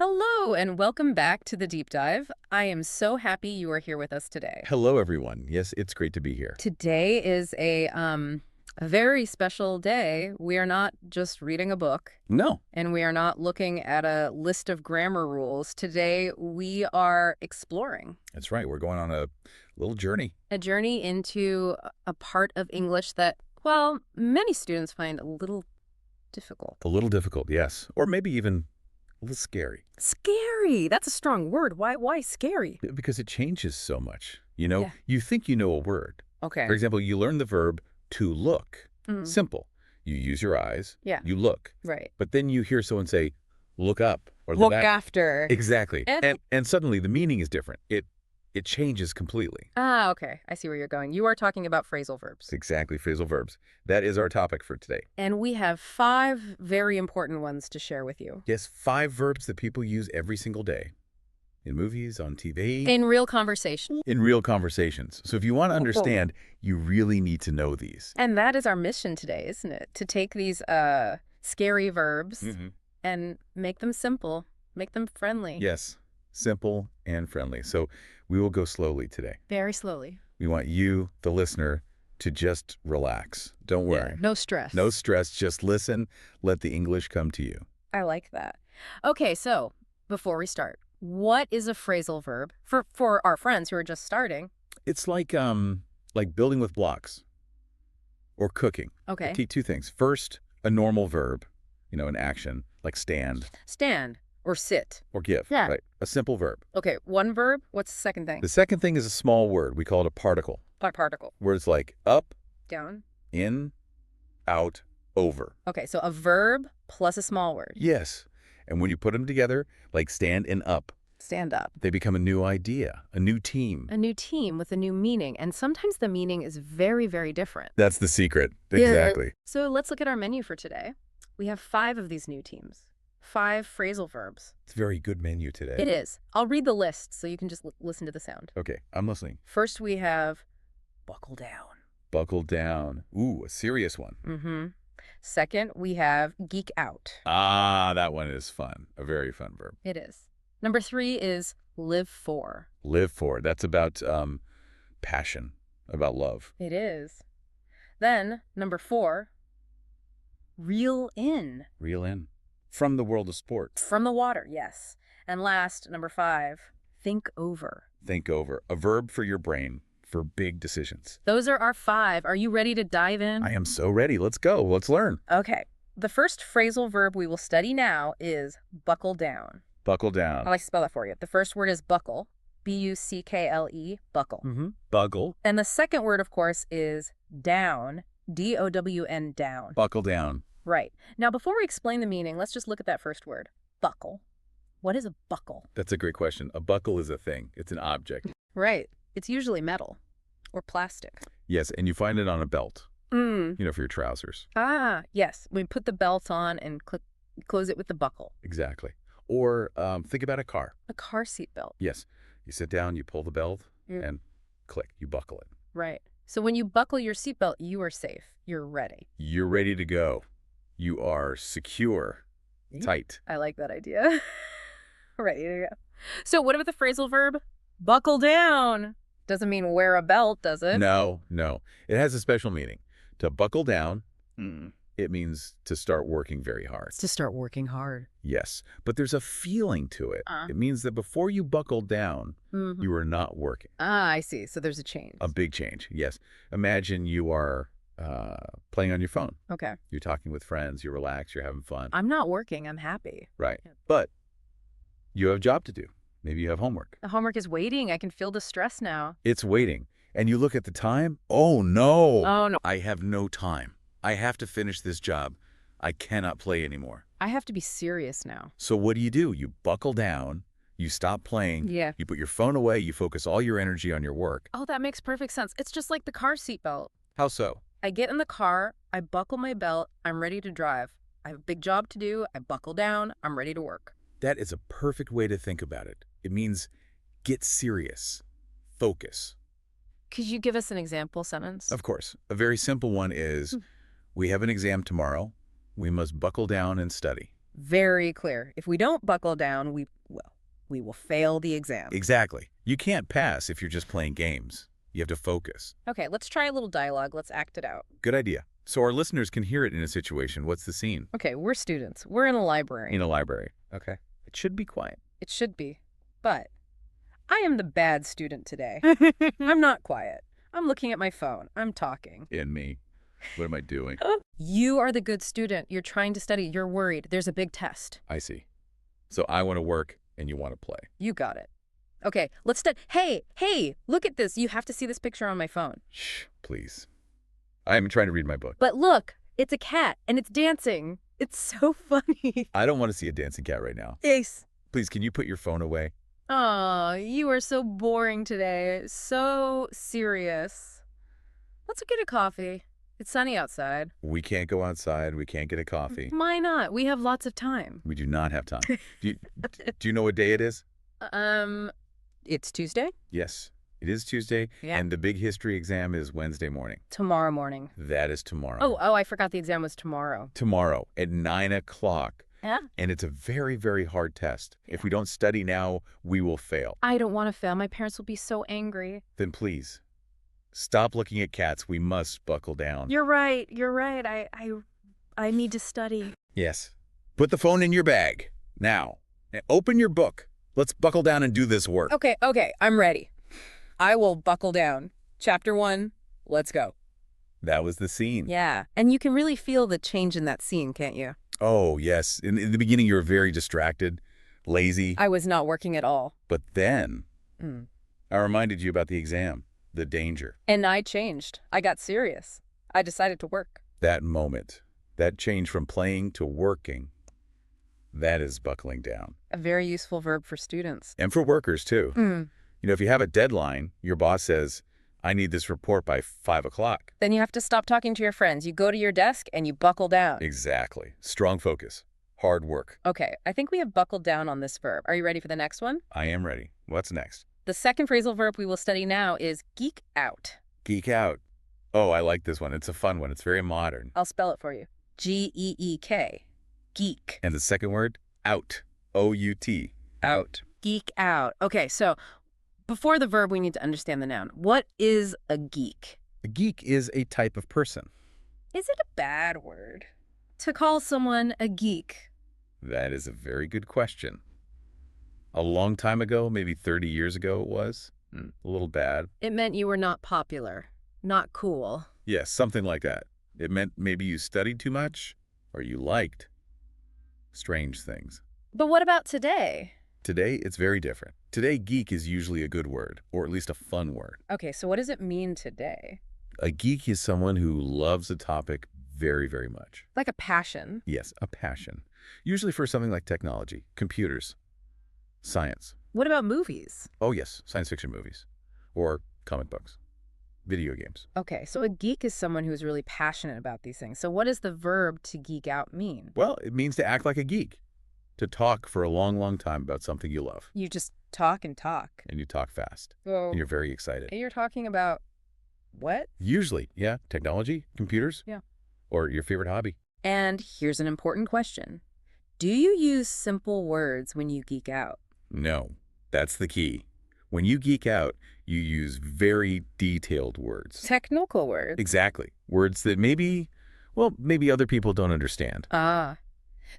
Hello, and welcome back to the Deep Dive. I am so happy you are here with us today. Hello, everyone. Yes, it's great to be here. Today is a very special day. We are not just reading a book, No, and we are not looking at a list of grammar rules. Today, we are exploring that's right. We're going on a little journey. a journey into a part of English that, well, many students find a little difficult. A little difficult, yes. Or maybe even a little scary. Scary. That's a strong word. Why scary? Because it changes so much. Yeah. You think you know a word. Okay. For example, you learn the verb to look. Mm. Simple. You use your eyes. Yeah. You look. Right. But then you hear someone say, look up. Or Look back. after. Exactly. And- And suddenly the meaning is different. It changes completely. Ah, okay. I see where you're going. You are talking about phrasal verbs. Exactly. Phrasal verbs. That is our topic for today. And we have 5 very important ones to share with you. Yes, 5 verbs that people use every single day. In movies, on TV, In real conversation. in real conversations. So if you want to understand, you really need to know these. And that is our mission today, isn't it? To take these scary verbs and make them simple, make them friendly. Yes, simple and friendly. So we will go slowly today. Very slowly. We want you, the listener, to just relax. Don't worry. No stress. No stress. Just listen. Let the English come to you. I like that. Okay, so before we start, what is a phrasal verb for our friends who are just starting? It's like building with blocks or cooking. Okay. Two things. First, a normal verb, an action like stand Stand or sit. or give. Yeah. Right. A simple verb. Okay, one verb. What's the second thing? The second thing is a small word. We call it a particle. Particle. Words like up, Down. in, out, over. Okay, so a verb plus a small word. Yes. And when you put them together, like stand and up, Stand up. they become a new idea, a new team. A new team with a new meaning. And sometimes the meaning is very, very different. That's the secret. Yeah. Exactly. So let's look at our menu for today. We have 5 of these new teams. 5 phrasal verbs. It's a very good menu today. It is. I'll read the list so you can just listen to the sound. Okay, I'm listening. First, we have buckle down. Buckle down. Ooh, a serious one. Mm-hmm. Second, we have geek out. Ah, that one is fun. A very fun verb. It is. Number 3 is live for. Live for. That's about passion, about love. It is. Then, number 4, reel in. Reel in. From the world of sports. From the water, yes. And last, number 5, think over. Think over. A verb for your brain for big decisions. Those are our 5. Are you ready to dive in? I am so ready. Let's go. Let's learn. Okay. The first phrasal verb we will study now is buckle down. Buckle down. I'd like to spell that for you. The first word is buckle, B-U-C-K-L-E, buckle. Buckle. And the second word, of course, is down, D-O-W-N, down. Buckle down. Right. Now, before we explain the meaning, let's just look at that first word, buckle. What is a buckle? That's a great question. A buckle is a thing. It's an object. Right. It's usually metal or plastic. Yes, and you find it on a belt, for your trousers. Ah, yes. We put the belt on and close it with the buckle. Exactly. Or think about a car. A car seat belt. Yes. You sit down, you pull the belt, Mm. and click, you buckle it. Right. So when you buckle your seatbelt, you are safe. You're ready. You're ready to go. You are secure, tight. I like that idea. Ready to go. So what about the phrasal verb? Buckle down. Doesn't mean wear a belt, does it? No. It has a special meaning. To buckle down, it means to start working very hard. It's to start working hard. Yes, but there's a feeling to it. It means that before you buckle down, you are not working. Ah, I see. So there's a change. A big change, yes. Imagine you are playing on your phone. Okay. You're talking with friends, you're relaxed, you're having fun. I'm not working. I'm happy. Right. But you have a job to do. Maybe you have homework. The homework is waiting. I can feel the stress now. It's waiting. And you look at the time. Oh, no. Oh, no. I have no time. I have to finish this job. I cannot play anymore. I have to be serious now. So what do? You buckle down. You stop playing. Yeah. You put your phone away. You focus all your energy on your work. Oh, that makes perfect sense. It's just like the car seat belt. How so? I get in the car, I buckle my belt, I'm ready to drive. I have a big job to do, I buckle down, I'm ready to work. That is a perfect way to think about it. It means get serious. Focus. Could you give us an example sentence? Of course. A very simple one is, we have an exam tomorrow. We must buckle down and study. Very clear. If we don't buckle down, we we will fail the exam. Exactly. You can't pass if you're just playing games. You have to focus. Okay, let's try a little dialogue. Let's act it out. Good idea. So our listeners can hear it in a situation. What's the scene? Okay, we're students. We're in a library. In a library. Okay. It should be quiet. It should be. But I am the bad student today. I'm not quiet. I'm looking at my phone. I'm talking. In me. What am I doing? You are the good student. You're trying to study. You're worried. There's a big test. I see. So I want to work and you want to play. You got it. Okay, let's study. Hey, look at this. You have to see this picture on my phone. Shh, please. I am trying to read my book. But look, it's a cat and it's dancing. It's so funny. I don't want to see a dancing cat right now. Ace. Please, can you put your phone away? Aw, you are so boring today. So serious. Let's get a coffee. It's sunny outside. We can't go outside. We can't get a coffee. Why not? We have lots of time. We do not have time. Do you know what day it is? It's Tuesday? Yes, it is Tuesday. Yeah. And the big history exam is Wednesday morning. Tomorrow morning. That is tomorrow. Oh, I forgot the exam was tomorrow. Tomorrow at 9 o'clock. Yeah? And it's a very, very hard test. If we don't study now, we will fail. I don't want to fail. My parents will be so angry. Then please, stop looking at cats. We must buckle down. You're right. I need to study. Yes. Put the phone in your bag. Now. And open your book. Let's buckle down and do this work. Okay, I'm ready. I will buckle down. Chapter 1, let's go. That was the scene. Yeah, and you can really feel the change in that scene, can't you? Oh, yes. In the beginning, you were very distracted, lazy. I was not working at all. But then, I reminded you about the exam, the danger. And I changed. I got serious. I decided to work. That moment, that change from playing to working, that is buckling down. A very useful verb for students. And for workers, too. You know, if you have a deadline, your boss says, I need this report by 5 o'clock. Then you have to stop talking to your friends. You go to your desk and you buckle down. Exactly. Strong focus. Hard work. Okay, I think we have buckled down on this verb. Are you ready for the next one? I am ready. What's next? The second phrasal verb we will study now is geek out. Geek out. Oh, I like this one. It's a fun one. It's very modern. I'll spell it for you. G-E-E-K. Geek. And the second word? Out. O-U-T. Out. Geek out. Okay, so before the verb, we need to understand the noun. What is a geek? A geek is a type of person. Is it a bad word to call someone a geek? That is a very good question. A long time ago, maybe 30 years ago it was. A little bad. It meant you were not popular, not cool. Yes, something like that. It meant maybe you studied too much or you liked strange things. But what about today? Today, it's very different. Today, geek is usually a good word, or at least a fun word. Okay, so what does it mean today? A geek is someone who loves a topic very, very much. Like a passion. Yes, a passion. Usually for something like technology, computers, science. What about movies? Oh, yes, science fiction movies. Or comic books, video games. Okay, so a geek is someone who's really passionate about these things. So what does the verb to geek out mean? Well, it means to act like a geek. To talk for a long, long time about something you love. You just talk and talk. And you talk fast. So And you're very excited. you're talking about what? Usually, yeah. Technology, computers. Yeah. Or your favorite hobby. And here's an important question. Do you use simple words when you geek out? No, that's the key. When you geek out, you use very detailed words. Technical words. Exactly. Words that maybe other people don't understand. Ah.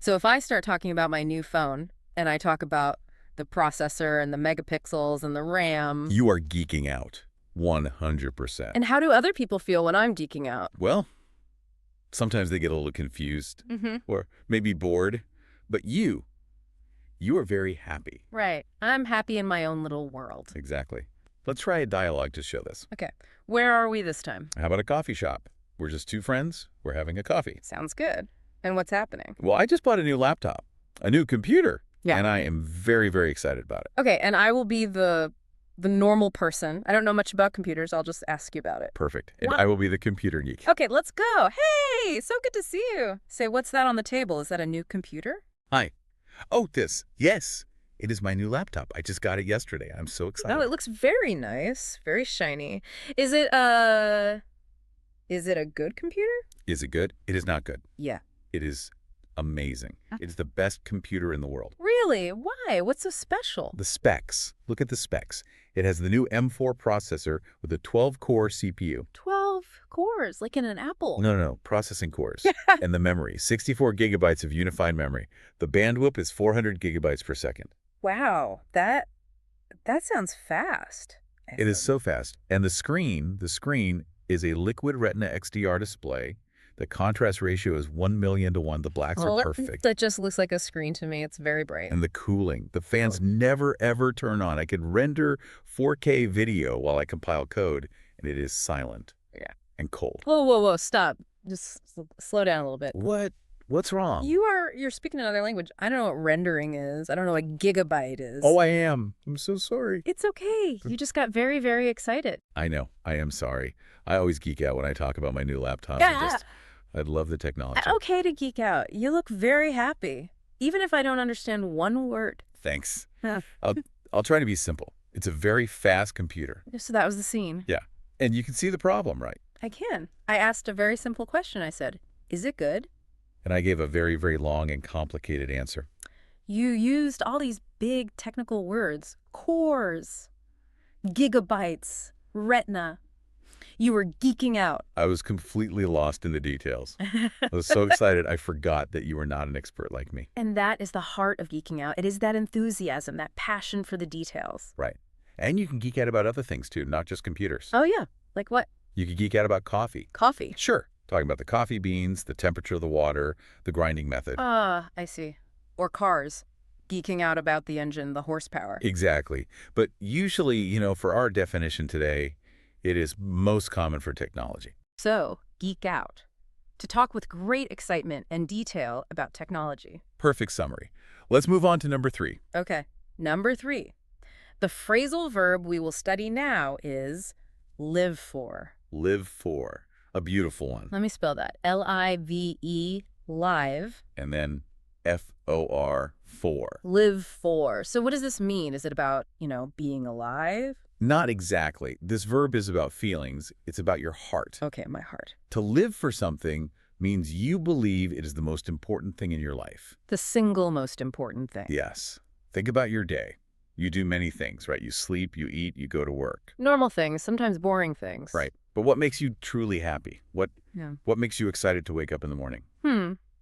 So if I start talking about my new phone and I talk about the processor and the megapixels and the RAM. You are geeking out 100%. And how do other people feel when I'm geeking out? Well, sometimes they get a little confused or maybe bored, but you are very happy. Right. I'm happy in my own little world. Exactly. Let's try a dialogue to show this. Okay. Where are we this time? How about a coffee shop? We're just two friends. We're having a coffee. Sounds good. And what's happening? Well, I just bought a new laptop, a new computer. Yeah. And I am very, very excited about it. Okay, and I will be the normal person. I don't know much about computers. I'll just ask you about it. Perfect. And I will be the computer geek. Okay, let's go. Hey, so good to see you. Say, what's that on the table? Is that a new computer? Hi. Oh, this. Yes. It is my new laptop. I just got it yesterday. I'm so excited. Oh, it looks very nice. Very shiny. Is it a good computer? Is it good? It is not good. Yeah. It is amazing. It is the best computer in the world. Really? Really? Why? What's so special? The specs. Look at the specs. It has the new M4 processor with a 12-core CPU. 12 cores, like in an apple. No, processing cores. And the memory, 64 gigabytes of unified memory. The bandwidth is 400 gigabytes per second. Wow, that sounds fast. It is so fast. And the screen is a liquid Retina XDR display. The contrast ratio is 1,000,000 to 1. The blacks are perfect. That just looks like a screen to me. It's very bright. And the cooling. The fans never, ever turn on. I could render 4K video while I compile code, and it is silent. Yeah. And cold. Whoa, stop. Just slow down a little bit. What? What's wrong? You're speaking another language. I don't know what rendering is. I don't know what gigabyte is. Oh, I am. I'm so sorry. It's okay. You just got very, very excited. I know. I am sorry. I always geek out when I talk about my new laptop. Yeah. I love the technology. Okay to geek out. You look very happy, even if I don't understand one word. Thanks. I'll try to be simple. It's a very fast computer. So that was the scene. Yeah. And you can see the problem, right? I can. I asked a very simple question. I said, is it good? And I gave a very, very long and complicated answer. You used all these big technical words. Cores, gigabytes, retina. You were geeking out. I was completely lost in the details. I was so excited I forgot that you were not an expert like me. And that is the heart of geeking out. It is that enthusiasm, that passion for the details. Right. And you can geek out about other things too, not just computers. Oh, yeah. Like what? You could geek out about coffee. Coffee? Sure. Talking about the coffee beans, the temperature of the water, the grinding method. Ah, I see. Or cars. Geeking out about the engine, the horsepower. Exactly. But usually, for our definition today, it is most common for technology. So, geek out. To talk with great excitement and detail about technology. Perfect summary. Let's move on to number 3. Okay. Number 3. The phrasal verb we will study now is live for. Live for. A beautiful one. Let me spell that. L-I-V-E, live. And then F-O-R, for. Live for. So what does this mean? Is it about, being alive? Not exactly. This verb is about feelings. It's about your heart. Okay, my heart. To live for something means you believe it is the most important thing in your life. The single most important thing. Yes. Think about your day. You do many things, right? You sleep, you eat, you go to work. Normal things, sometimes boring things. Right. But what makes you truly happy? What makes you excited to wake up in the morning?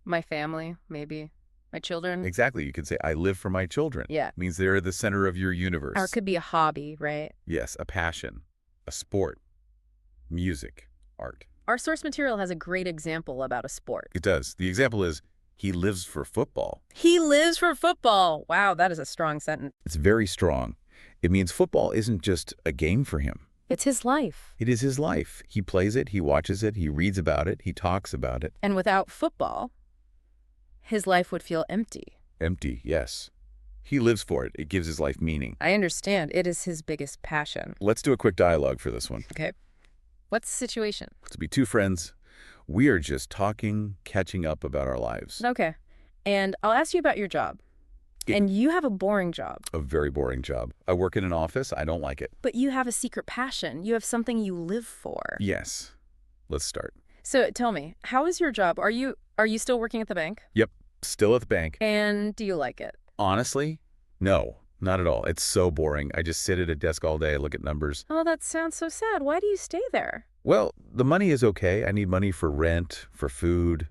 My family, maybe. My children. Exactly. You could say, I live for my children. Yeah. It means they're the center of your universe. Or it could be a hobby, right? Yes, a passion, a sport, music, art. Our source material has a great example about a sport. It does. The example is, he lives for football. He lives for football. Wow, that is a strong sentence. It's very strong. It means football isn't just a game for him. It's his life. It is his life. He plays it, he watches it, he reads about it, he talks about it. And without football, his life would feel empty. Empty, yes. He lives for it. It gives his life meaning. I understand. It is his biggest passion. Let's do a quick dialogue for this one. Okay. What's the situation? Let's be two friends. We are just talking, catching up about our lives. Okay. And I'll ask you about your job. And you have a boring job. A very boring job. I work in an office. I don't like it. But you have a secret passion. You have something you live for. Yes. Let's start. So tell me, how is your job? Are you still working at the bank? Yep. Still at the bank. And do you like it? Honestly, no. Not at all. It's so boring. I just sit at a desk all day, look at numbers. Oh, that sounds so sad. Why do you stay there? Well, the money is okay. I need money for rent, for food,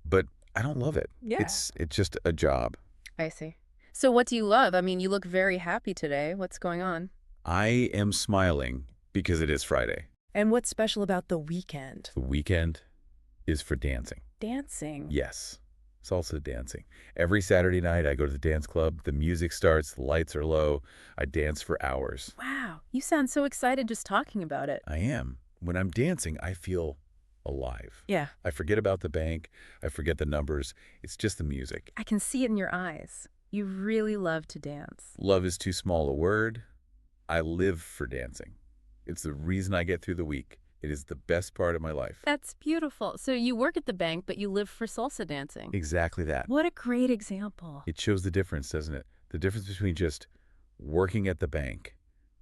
but I don't love it. Yeah. It's just a job. I see. So what do you love? I mean, you look very happy today. What's going on? I am smiling because it is Friday. And what's special about the weekend? The weekend is for dancing. Dancing? Yes. Salsa dancing. Every Saturday night, I go to the dance club. The music starts. The lights are low. I dance for hours. Wow. You sound so excited just talking about it. I am. When I'm dancing, I feel alive. Yeah. I forget about the bank. I forget the numbers. It's just the music. I can see it in your eyes. You really love to dance. Love is too small a word. I live for dancing. It's the reason I get through the week. It is the best part of my life. That's beautiful. So you work at the bank, but you live for salsa dancing. Exactly that. What a great example. It shows the difference, doesn't it? The difference between just working at the bank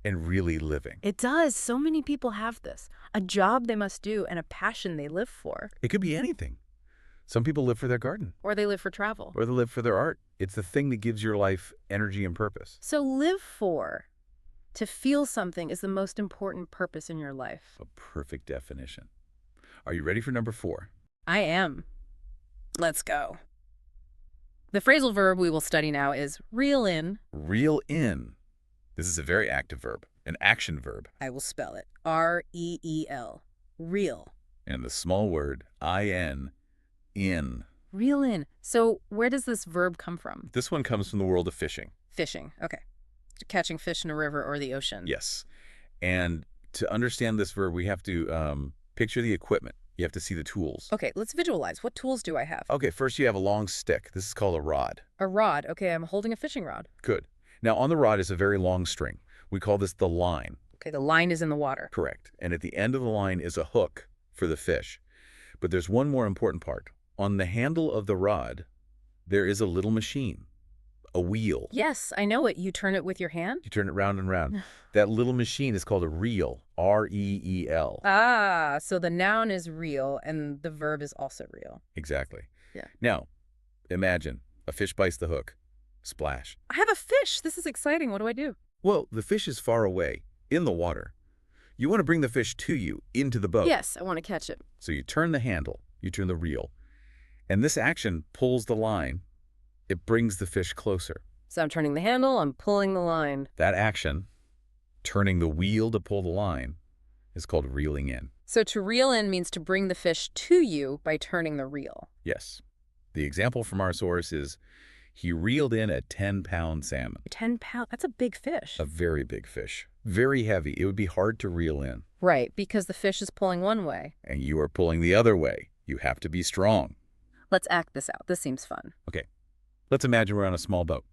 and really living. It does. So many people have this. A job they must do and a passion they live for. It could be anything. Some people live for their garden, Or they live for travel. or they live for their art. It's the thing that gives your life energy and purpose. So live for, to feel something, is the most important purpose in your life. A perfect definition. Are you ready for number 4? I am. Let's go. The phrasal verb we will study now is reel in. Reel in. This is a very active verb, an action verb. I will spell it. R-E-E-L. Reel. And the small word, I-N, in. Reel in. So where does this verb come from? This one comes from the world of fishing. Fishing. Okay. Catching fish in a river or the ocean. Yes. And to understand this verb, we have to picture the equipment. You have to see the tools. Okay, let's visualize. What tools do I have? Okay, first you have a long stick. This is called a rod. A rod. Okay, I'm holding a fishing rod. Good. Now, on the rod is a very long string. We call this the line. Okay, the line is in the water. Correct. And at the end of the line is a hook for the fish. But there's one more important part. On the handle of the rod, there is a little machine, a wheel. Yes, I know it. You turn it with your hand? You turn it round and round. That little machine is called a reel, R-E-E-L. Ah, so the noun is real and the verb is also real. Exactly. Yeah. Now, imagine a fish bites the hook. Splash. I have a fish. This is exciting. What do I do? Well, the fish is far away, in the water. You want to bring the fish to you, into the boat. Yes, I want to catch it. So you turn the handle, you turn the reel, and this action pulls the line. It brings the fish closer. So I'm turning the handle, I'm pulling the line. That action, turning the wheel to pull the line, is called reeling in. So to reel in means to bring the fish to you by turning the reel. Yes. The example from our source is, he reeled in a 10-pound salmon. 10 pounds, that's a big fish. A very big fish. Very heavy. It would be hard to reel in. Right, because the fish is pulling one way. And you are pulling the other way. You have to be strong. Let's act this out. This seems fun. Okay. Let's imagine we're on a small boat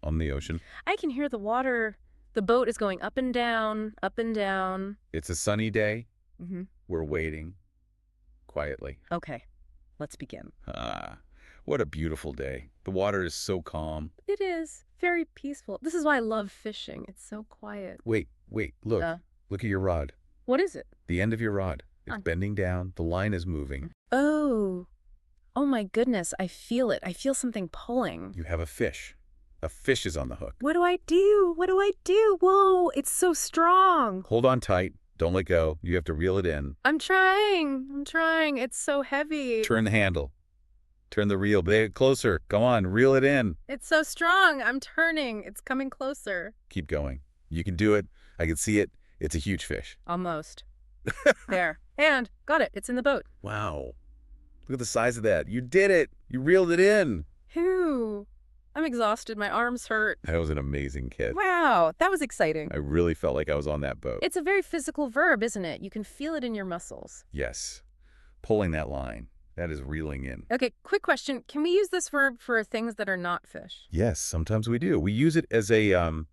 on the ocean. I can hear the water. The boat is going up and down, up and down. It's a sunny day. Mm-hmm. We're waiting quietly. Okay, let's begin. Ah, what a beautiful day. The water is so calm. It is very peaceful. This is why I love fishing. It's so quiet. Wait, look. Look at your rod. What is it? The end of your rod. It's bending down. The line is moving. Oh. Oh my goodness, I feel it. I feel something pulling. You have a fish. A fish is on the hook. What do I do? What do I do? Whoa, it's so strong. Hold on tight. Don't let go. You have to reel it in. I'm trying. It's so heavy. Turn the handle. Turn the reel. Bring it closer. Come on, reel it in. It's so strong. I'm turning. It's coming closer. Keep going. You can do it. I can see it. It's a huge fish. Almost. There. And got it. It's in the boat. Wow. Look at the size of that. You did it. You reeled it in. Phew. I'm exhausted. My arms hurt. That was an amazing kid. Wow, that was exciting. I really felt like I was on that boat. It's a very physical verb, isn't it? You can feel it in your muscles. Yes. Pulling that line. That is reeling in. Okay, quick question. Can we use this verb for things that are not fish? Yes, sometimes we do. We use it as a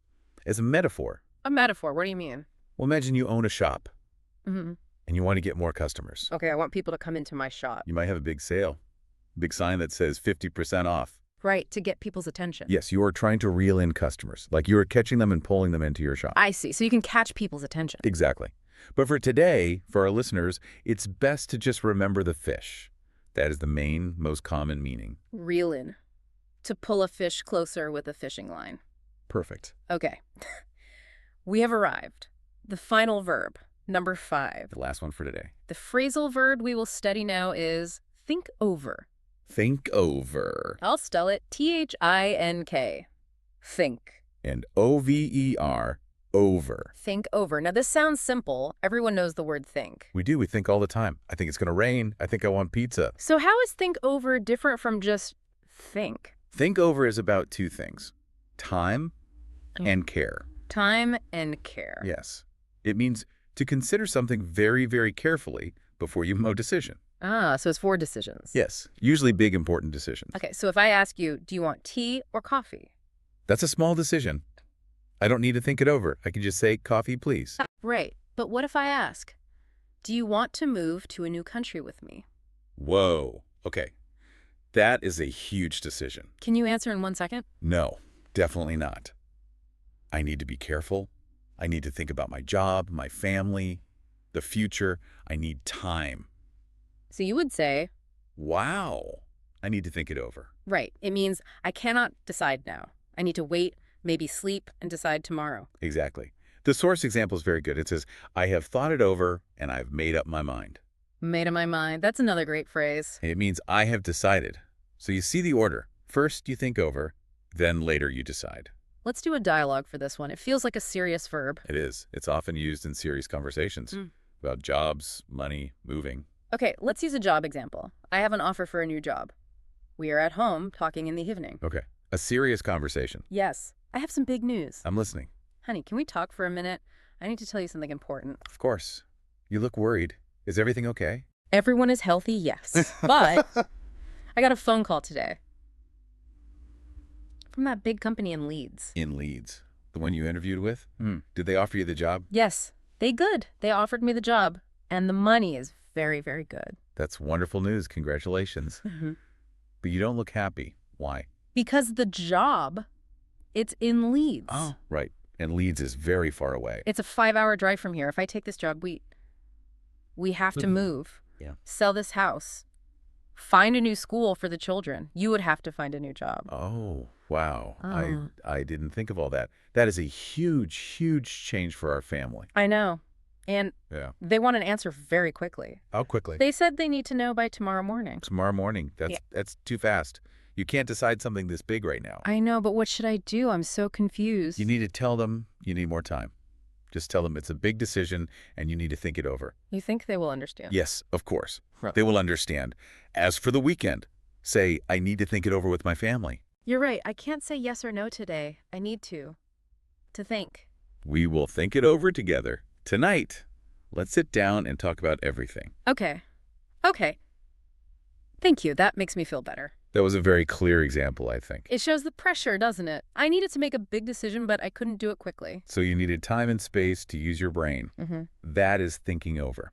metaphor. A metaphor. What do you mean? Well, imagine you own a shop Mm-hmm. and you want to get more customers. Okay, I want people to come into my shop. You might have a big sale, big sign that says 50% off. Right, to get people's attention. Yes, you are trying to reel in customers, like you are catching them and pulling them into your shop. I see. So you can catch people's attention. Exactly. But for today, for our listeners, it's best to just remember the fish. That is the main, most common meaning. Reel in. To pull a fish closer with a fishing line. Perfect. Okay. We have arrived. The final verb, number 5. The last one for today. The phrasal verb we will study now is think over. Think over. I'll spell it T-H-I-N-K. Think. And O-V-E-R, over. Think over. Now, this sounds simple. Everyone knows the word think. We do. We think all the time. I think it's going to rain. I think I want pizza. So how is think over different from just think? Think over is about two things. Time and care. Time and care. Yes. It means to consider something very, very carefully before you make a decision. Ah, so it's 4 decisions. Yes. Usually big, important decisions. Okay, so if I ask you, do you want tea or coffee? That's a small decision. I don't need to think it over. I can just say, coffee, please. Right. But what if I ask, do you want to move to a new country with me? Whoa. Okay. That is a huge decision. Can you answer in 1 second? No, definitely not. I need to be careful. I need to think about my job, my family, the future. I need time. So you would say, Wow. I need to think it over. Right. It means I cannot decide now. I need to wait, maybe sleep, and decide tomorrow. Exactly. The source example is very good. It says, I have thought it over and I've made up my mind. Made up my mind. That's another great phrase. It means I have decided. So you see the order. First you think over, then later you decide. Let's do a dialogue for this one. It feels like a serious verb. It is. It's often used in serious conversations about jobs, money, moving. Okay, let's use a job example. I have an offer for a new job. We are at home talking in the evening. Okay. A serious conversation. Yes, I have some big news. I'm listening. Honey, can we talk for a minute? I need to tell you something important. Of course. You look worried. Is everything okay? Everyone is healthy, yes. But I got a phone call today from that big company in Leeds. In Leeds. The one you interviewed with? Did they offer you the job? Yes, they good. They offered me the job. And the money is very, very good. That's wonderful news. Congratulations. But you don't look happy. Why? Because the job, it's in Leeds. Oh, right. And Leeds is very far away. It's a 5-hour drive from here. If I take this job, we have to move. Yeah. Sell this house. Find a new school for the children. You would have to find a new job. Oh, wow. Oh. I didn't think of all that. That is a huge, huge change for our family. I know. And Yeah. they want an answer very quickly. How quickly? They said they need to know by tomorrow morning. Tomorrow morning. That's too fast. You can't decide something this big right now. I know, but what should I do? I'm so confused. You need to tell them you need more time. Just tell them it's a big decision and you need to think it over. You think they will understand? Yes, of course. Right. They will understand. As for the weekend, say, I need to think it over with my family. You're right. I can't say yes or no today. I need to think. We will think it over together. Tonight, let's sit down and talk about everything. Okay. Okay. Thank you. That makes me feel better. That was a very clear example, I think. It shows the pressure, doesn't it? I needed to make a big decision, but I couldn't do it quickly. So you needed time and space to use your brain. That is thinking over.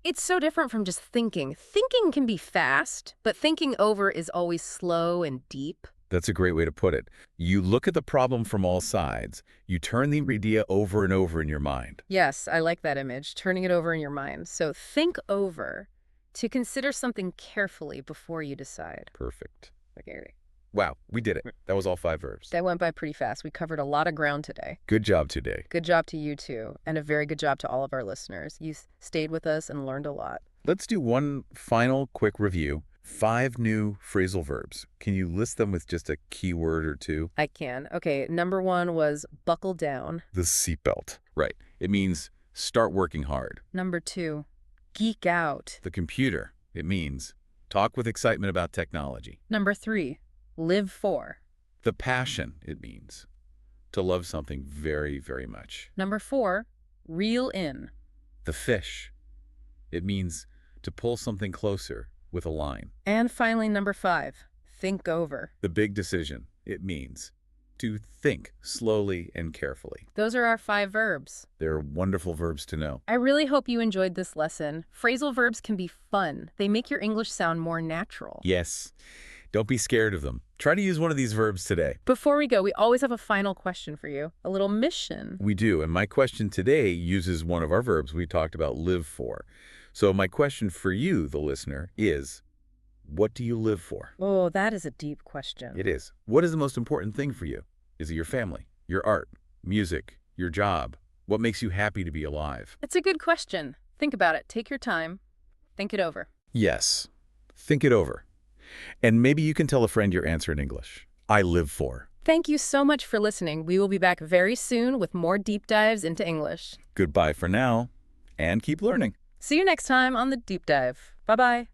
It's so different from just thinking. Thinking can be fast, but thinking over is always slow and deep. That's a great way to put it. You look at the problem from all sides. You turn the idea over and over in your mind. Yes, I like that image, turning it over in your mind. So think over to consider something carefully before you decide. Perfect. Okay. Wow, we did it. That was all 5 verbs. That went by pretty fast. We covered a lot of ground today. Good job today. Good job to you too, and a very good job to all of our listeners. You stayed with us and learned a lot. Let's do one final quick review. 5 new phrasal verbs. Can you list them with just a keyword or two? I can. Okay, number 1 was buckle down. The seatbelt. Right. It means start working hard. Number 2, geek out. The computer. It means talk with excitement about technology. Number 3, live for. The passion. It means to love something very, very much. Number 4, reel in. The fish. It means to pull something closer with a line. And finally, number 5, think over. The big decision. It means to think slowly and carefully. Those are our 5 verbs. They're wonderful verbs to know. I really hope you enjoyed this lesson. Phrasal verbs can be fun. They make your English sound more natural. Yes. Don't be scared of them. Try to use one of these verbs today. Before we go, we always have a final question for you, a little mission. We do, and my question today uses one of our verbs we talked about, live for. So my question for you, the listener, is, what do you live for? Oh, that is a deep question. It is. What is the most important thing for you? Is it your family, your art, music, your job? What makes you happy to be alive? It's a good question. Think about it. Take your time. Think it over. Yes. Think it over. And maybe you can tell a friend your answer in English. I live for. Thank you so much for listening. We will be back very soon with more deep dives into English. Goodbye for now, and keep learning. See you next time on The Deep Dive. Bye-bye.